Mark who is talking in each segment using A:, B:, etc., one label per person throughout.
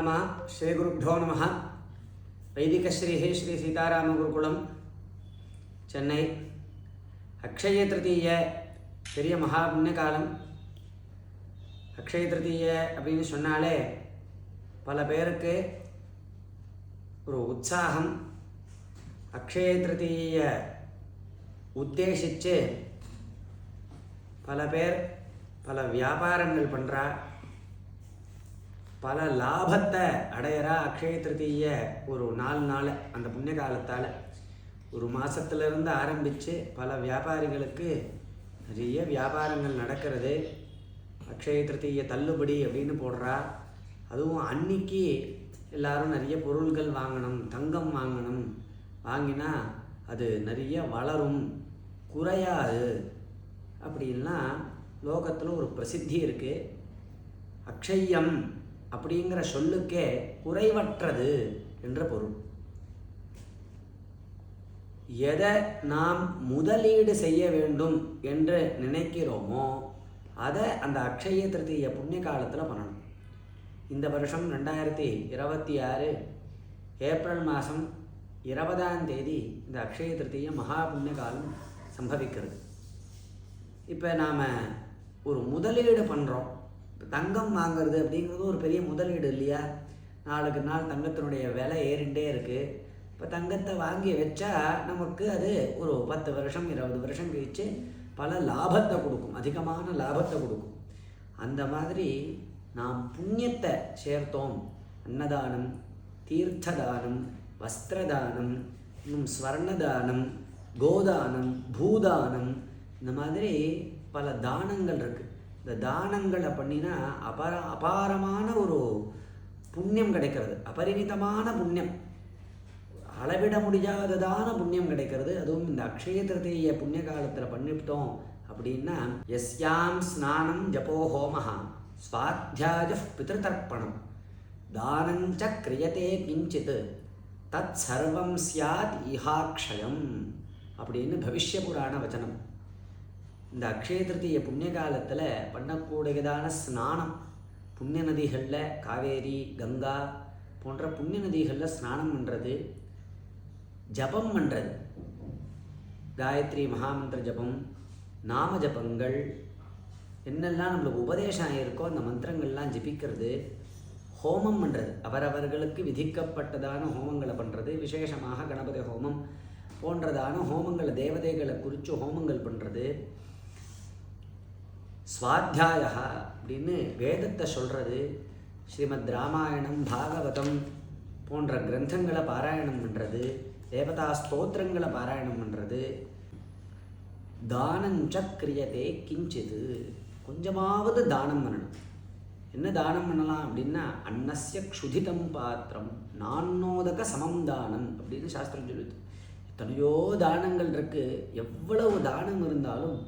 A: श्री गुरुभ्यो नमः। वैदिक श्री सीताराम गुरुकुलम चेन्नई अक्षय तृतीय பெரிய மகா புண்ணிய காலம். அக்ஷய திருத்தீய அப்படின்னு சொன்னாலே பல பேருக்கு ஒரு உற்சாகம். அக்ஷய திருத்தீய உத்தேசித்து பல பேர் பல வியாபாரங்கள் பண்ணுறா, பல லாபத்தை அடையிறா. அக்ஷய திருத்தீய ஒரு 4 நாள் அந்த புண்ணிய காலத்தால் ஒரு மாதத்துலேருந்து ஆரம்பித்து பல வியாபாரிகளுக்கு நிறைய வியாபாரங்கள் நடக்கிறது. அக்ஷய திருத்தீய தள்ளுபடி அப்படின்னு போடுறா. அதுவும் அன்னைக்கு எல்லாரும் நிறைய பொருள்கள் வாங்கணும், தங்கம் வாங்கணும், வாங்கினா அது நிறைய வளரும், குறையாது அப்படின்லாம் லோகத்தில் ஒரு பிரசித்தி இருக்குது. அக்ஷயம் அப்படிங்கிற சொல்லுக்கே குறைவற்றது என்ற பொருள். எதை நாம் முதலீடு செய்ய வேண்டும் என்று நினைக்கிறோமோ அதை அந்த அக்ஷய திருத்தீய புண்ணிய காலத்தில் பண்ணணும். இந்த வருஷம் 2026 ஏப்ரல் மாதம் 20ஆம் தேதி இந்த அக்ஷய திருத்தீய மகா புண்ணிய காலம் சம்பவிக்கிறது. இப்போ நாம் ஒரு முதலீடு பண்ணுறோம். தங்கம் வாங்கிறது அப்படிங்கிறது ஒரு பெரிய முதலீடு இல்லையா? நாளுக்கு நாள் தங்கத்தினுடைய விலை ஏறிண்டே இருக்குது. இப்போ தங்கத்தை வாங்கி வச்சா நமக்கு அது ஒரு 10 வருஷம் 20 வருஷம் கழிச்சு பல லாபத்தை கொடுக்கும், அதிகமான லாபத்தை கொடுக்கும். அந்த மாதிரி நாம் புண்ணியத்தை சேர்த்தோம். அன்னதானம், தீர்த்ததானம், வஸ்திரதானம், இன்னும் ஸ்வர்ணதானம், கோதானம், பூதானம், இந்த மாதிரி பல தானங்கள் இருக்குது. இந்த தானங்களை பண்ணினா அபாரமான ஒரு புண்ணியம் கிடைக்கிறது, அபரிமிதமான புண்ணியம், அளவிட முடியாததான புண்ணியம் கிடைக்கிறது. அதுவும் இந்த அக்ஷய திருத்தீய புண்ணிய காலத்தில் பண்ணிவிட்டோம் அப்படின்னா யஸ்யாம் ஸ்நானம் ஜபோ ஹோமஹா ஸ்வாத்யாய பித்ருதர்ப்பணம் தானஞ்ச கிரியதே கிஞ்சித் தத் சர்வம் ஸ்யாத் இஹாக்ஷயம் அப்படின்னு பவிஷ்ய புராண வச்சனம். இந்த அக்ஷய திருத்தீய புண்ணிய காலத்தில் பண்ணக்கூடியதான ஸ்நானம், புண்ணிய நதிகளில் காவேரி, கங்கா போன்ற புண்ணிய நதிகளில் ஸ்நானம் பண்ணுறது, ஜபம் பண்ணுறது, காயத்ரி மகாமந்திர ஜபம், நாம ஜபங்கள், என்னெல்லாம் நம்மளுக்கு உபதேசம் ஆகியிருக்கோ அந்த மந்திரங்கள்லாம் ஜபிக்கிறது, ஹோமம் பண்ணுறது, அவரவர்களுக்கு விதிக்கப்பட்டதான ஹோமங்களை பண்ணுறது, விசேஷமாக கணபதி ஹோமம் போன்றதான ஹோமங்களை, தேவதைகளை குறித்து ஹோமங்கள் பண்ணுறது, ஸ்வாத்தியாய அப்படின்னு வேதத்தை சொல்கிறது, ஸ்ரீமத் ராமாயணம், பாகவதம் போன்ற கிரந்தங்களை பாராயணம் பண்ணுறது, தேவதா ஸ்தோத்திரங்களை பாராயணம் பண்ணுறது, தானஞ்ச கிரியதே கிஞ்சிது, கொஞ்சமாவது தானம் பண்ணணும். என்ன தானம் பண்ணலாம் அப்படின்னா அன்னஸ்ய க்ஷுதிதம் பாத்திரம் நான்னோதக சமம் தானம் அப்படின்னு சாஸ்திரம் சொல்லுது. எத்தனையோ தானங்கள் இருக்குது. எவ்வளவு தானம் இருந்தாலும்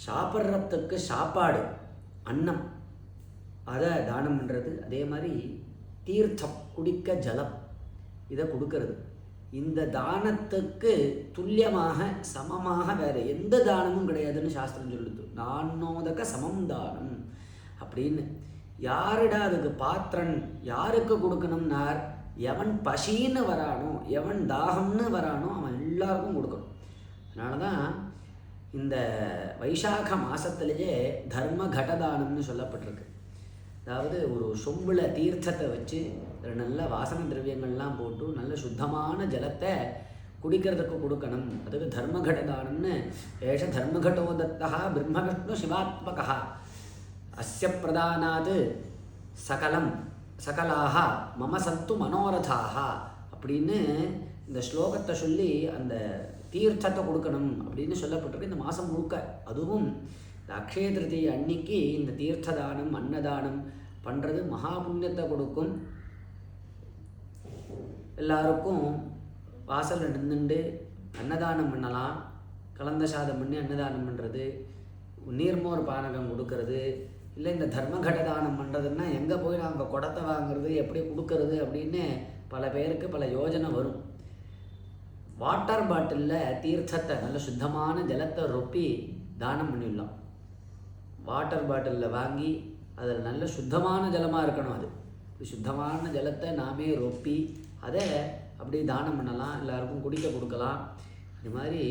A: சாப்பிட்றதுக்கு சாப்பாடு, அன்னம், அதை தானம் பண்ணுறது. அதே மாதிரி தீர்த்தம், குடிக்க ஜலம், இதை கொடுக்கறது. இந்த தானத்துக்கு துல்லியமாக சமமாக வேறு எந்த தானமும் கிடையாதுன்னு சாஸ்திரம் சொல்லுது. நான்னோதக சமம் தானம் அப்படின்னு. யாருடா அதுக்கு பாத்திரன், யாருக்கு கொடுக்கணும்னார், எவன் பசின்னு வரானோ, எவன் தாகம்னு வரானோ அவன் எல்லாருக்கும் கொடுக்கணும். அதனால தான் இந்த வைசாக மாதத்துலேயே தர்ம கடதானம்னு சொல்லப்பட்டிருக்கு. அதாவது ஒரு சொம்பில் தீர்த்தத்தை வச்சு அதில் நல்ல வாசன திரவியங்கள்லாம் போட்டு நல்ல சுத்தமான ஜலத்தை குடிக்கிறதுக்கு கொடுக்கணும். அதுக்கு தர்மகடதானம்னு. ஏஷ தர்மகட்டோதத்தா பிரம்மவிஷ்ணு சிவாத்மகா அஸ்ய பிரதானாத் சகலம் சகலாக மம சத்து மனோரதாக அப்படின்னு இந்த ஸ்லோகத்தை சொல்லி அந்த தீர்த்தத்தை கொடுக்கணும் அப்படின்னு சொல்லப்பட்டிருக்கு இந்த மாதம் முழுக்க. அதுவும் இந்த அக்ஷய திருத்தீய அன்னைக்கு இந்த தீர்த்த தானம், அன்னதானம் பண்ணுறது மகா புண்ணியத்தை கொடுக்கும். எல்லாருக்கும் வாசல் நின்றுண்டு அன்னதானம் பண்ணலாம். கலந்த சாதம் பண்ணி அன்னதானம் பண்ணுறது, நீர்மோர் பானகம் கொடுக்கறது, இல்லை இந்த தர்மகடதானம் பண்ணுறதுன்னா எங்கே போய் நாங்கள் குடத்தை வாங்குறது, எப்படி கொடுக்கறது அப்படின்னு பல பேருக்கு பல யோஜனை வரும். வாட்டர் பாட்டிலில் தீர்த்தத்தை, நல்ல சுத்தமான ஜலத்தை ரொப்பி தானம் பண்ணிடலாம். வாட்டர் பாட்டிலில் வாங்கி அதில் நல்ல சுத்தமான ஜலமாக இருக்கணும். அது சுத்தமான ஜலத்தை நாமே ரொப்பி அதை அப்படியே தானம் பண்ணலாம், எல்லாருக்கும் குடிக்க கொடுக்கலாம். இது மாதிரி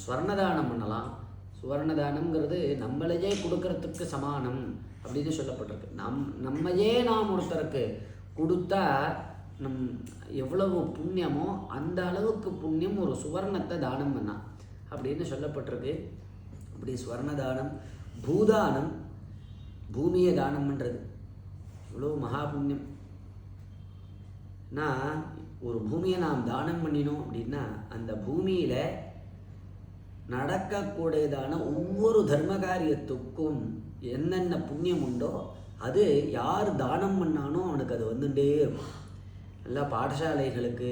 A: ஸ்வர்ணதானம் பண்ணலாம். சுவர்ணதானம்ங்கிறது நம்மளையே கொடுக்கறதுக்கு சமானம் அப்படின்னு சொல்லப்பட்டிருக்கு. நம்மையே நாம் ஒருத்தருக்கு கொடுத்தா எவ்வளவு புண்ணியமோ அந்த அளவுக்கு புண்ணியம் ஒரு சுவர்ணத்தை தானம் பண்ணா அப்படின்னு சொல்லப்பட்டிருக்கு. அப்படி ஸ்வர்ணதானம், பூதானம், பூமியை தானம் பண்ணுறது இவ்வளோ மகா புண்ணியம். ஒரு பூமியை நாம் தானம் பண்ணினோம் அப்படின்னா அந்த பூமியில் நடக்கக்கூடியதான ஒவ்வொரு தர்ம காரியத்துக்கும் என்னென்ன புண்ணியம் உண்டோ அது யார் தானம் பண்ணானோ அவனுக்கு அது வந்துட்டே இருக்கும். நல்லா பாடசாலைகளுக்கு,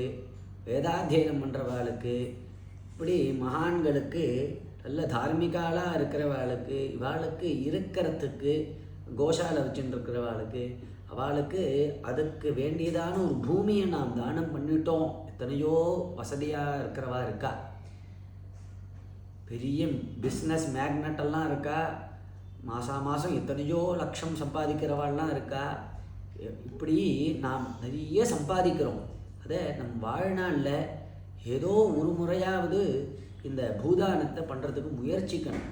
A: வேதாத்தியனம் பண்ணுறவாளுக்கு, இப்படி மகான்களுக்கு, நல்ல தார்மிகாலாக இருக்கிறவாளுக்கு, இவாளுக்கு இருக்கிறதுக்கு, கோஷாலை வச்சுட்டு இருக்கிறவாளுக்கு, அவளுக்கு அதுக்கு வேண்டியதான ஒரு பூமியை நாம் தானம் பண்ணிட்டோம். எத்தனையோ வசதியாக இருக்கிறவா இருக்கா, பெரிய பிஸ்னஸ் மேக்னட்டெல்லாம் இருக்கா, மாதம் எத்தனையோ லட்சம் சம்பாதிக்கிறவாள்லாம் இருக்கா. இப்படி நாம் நிறைய சம்பாதிக்கிறோம். அதை நம் வாழ்நாளில் ஏதோ ஒரு முறையாவது இந்த பூதானத்தை பண்ணுறதுக்கு முயற்சிக்கணும்.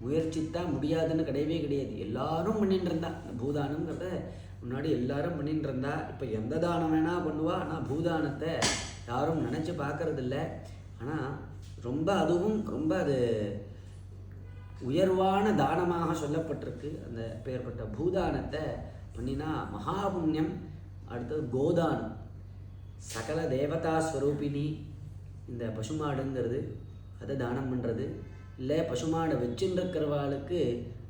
A: முயற்சித்தா முடியாதுன்னு கிடையவே கிடையாது. எல்லாரும் பண்ணிட்டு இருந்தா இந்த பூதானங்கிறத முன்னாடி எல்லாரும் பண்ணிட்டு இருந்தா. இப்போ எந்த தானம் வேணால் பண்ணுவா, ஆனால் பூதானத்தை யாரும் நினச்சி பார்க்கறதில்ல. ஆனால் அதுவும் ரொம்ப அது உயர்வான தானமாக சொல்லப்பட்டிருக்கு. அந்த பெயர்பட்ட பூதானத்தை பண்ணினா மகாபுண்ணியம். அடுத்தது கோதானம், சகல தேவதா ஸ்வரூபிணி இந்த பசுமாடுங்கிறது, அதை தானம் பண்ணுறது. இல்லை பசுமாடை வச்சுருக்கிறவாளுக்கு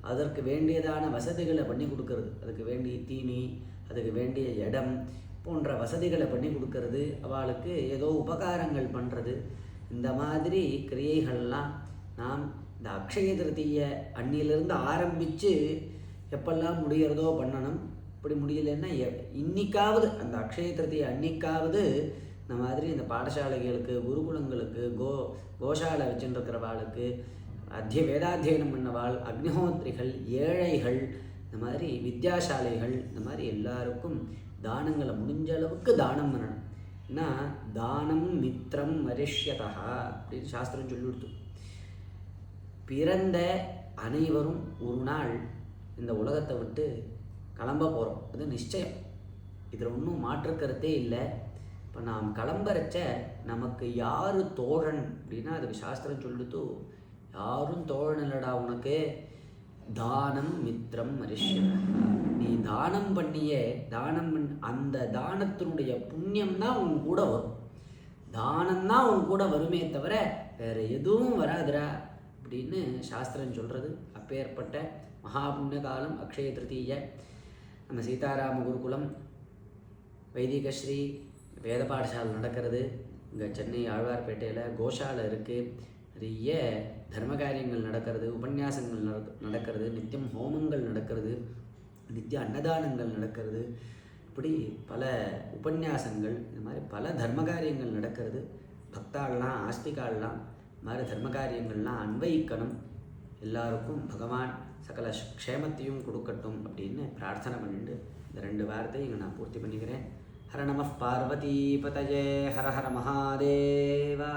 A: அதற்கு வேண்டியதான வசதிகளை பண்ணி கொடுக்கறது, அதுக்கு வேண்டிய தீனி, அதுக்கு வேண்டிய இடம் போன்ற வசதிகளை பண்ணி கொடுக்கறது, அவளுக்கு ஏதோ உபகாரங்கள் பண்ணுறது. இந்த மாதிரி கிரியைகள்லாம் நாம் இந்த அக்ஷய திருத்திய அன்னியிலிருந்து ஆரம்பித்து எப்பெல்லாம் முடிகிறதோ பண்ணணும். இப்படி முடியலைன்னா இன்னைக்காவது அந்த அக்ஷய திருத்திய அன்னைக்காவது இந்த மாதிரி இந்த பாடசாலைகளுக்கு, குருகுலங்களுக்கு, கோஷாலை வச்சுருக்கிறவாளுக்கு, வேதாத்தியனம் பண்ணவாள், அக்னிஹோத்ரிகள், ஏழைகள், இந்த மாதிரி வித்யாசாலைகள், இந்த மாதிரி எல்லாருக்கும் தானங்களை முடிஞ்ச அளவுக்கு தானம் பண்ணணும். ஏன்னா தானம் மித்திரம் மரிஷ்யதா அப்படின்னு சாஸ்திரம் சொல்லி கொடுத்து. பிறந்த அனைவரும் ஒரு நாள் இந்த உலகத்தை விட்டு கிளம்ப போகிறோம், அது நிச்சயம். இதில் ஒன்றும் மாற்றுக்கருத்தே இல்லை. இப்போ நாம் கிளம்புறச்ச நமக்கு யார் தோழன் அப்படின்னா அதுக்கு சாஸ்திரம் சொல்லுது, யாரும் தோழன் இல்லடா உனக்கு, தானம் மித்திரம் மரிஷ்யதா. நீ தானம் பண்ணியே அந்த தானத்தினுடைய புண்ணியம் தான் உன் கூட வரும். தானம்தான் உன் கூட வருமே தவிர வேற எதுவும் வராதுரா அப்படின்னு சாஸ்திரம் சொல்கிறது. அப்பேற்பட்ட மகாபுண்ணிய காலம் அக்ஷய திருத்தீய. நம்ம சீதாராம குருகுலம் வைதிகஸ்ரீ வேத பாடசாலை நடக்கிறது. இங்கே சென்னை ஆழ்வார்பேட்டையில் கோஷாலை இருக்குது. நிறைய தர்ம காரியங்கள் நடக்கிறது, உபன்யாசங்கள் நடக்கிறது, நித்தியம் ஹோமங்கள் நடக்கிறது, நித்திய அன்னதானங்கள் நடக்கிறது. இப்படி பல உபன்யாசங்கள், இந்த மாதிரி பல தர்ம காரியங்கள் நடக்கிறது. பக்தாள்லாம், ஆஸ்திகாள்லாம் இந்த மாதிரி தர்ம காரியங்கள்லாம் அன்வயிக்கணும். எல்லாருக்கும் பகவான் சகல க்ஷேமத்தையும் கொடுக்கட்டும் அப்படின்னு பிரார்த்தனை பண்ணிட்டு இந்த 2 வார்த்தையை இங்கே நான் பூர்த்தி பண்ணிக்கிறேன். ஹர நம பார்வதி பதயே, ஹர ஹர மகாதேவா.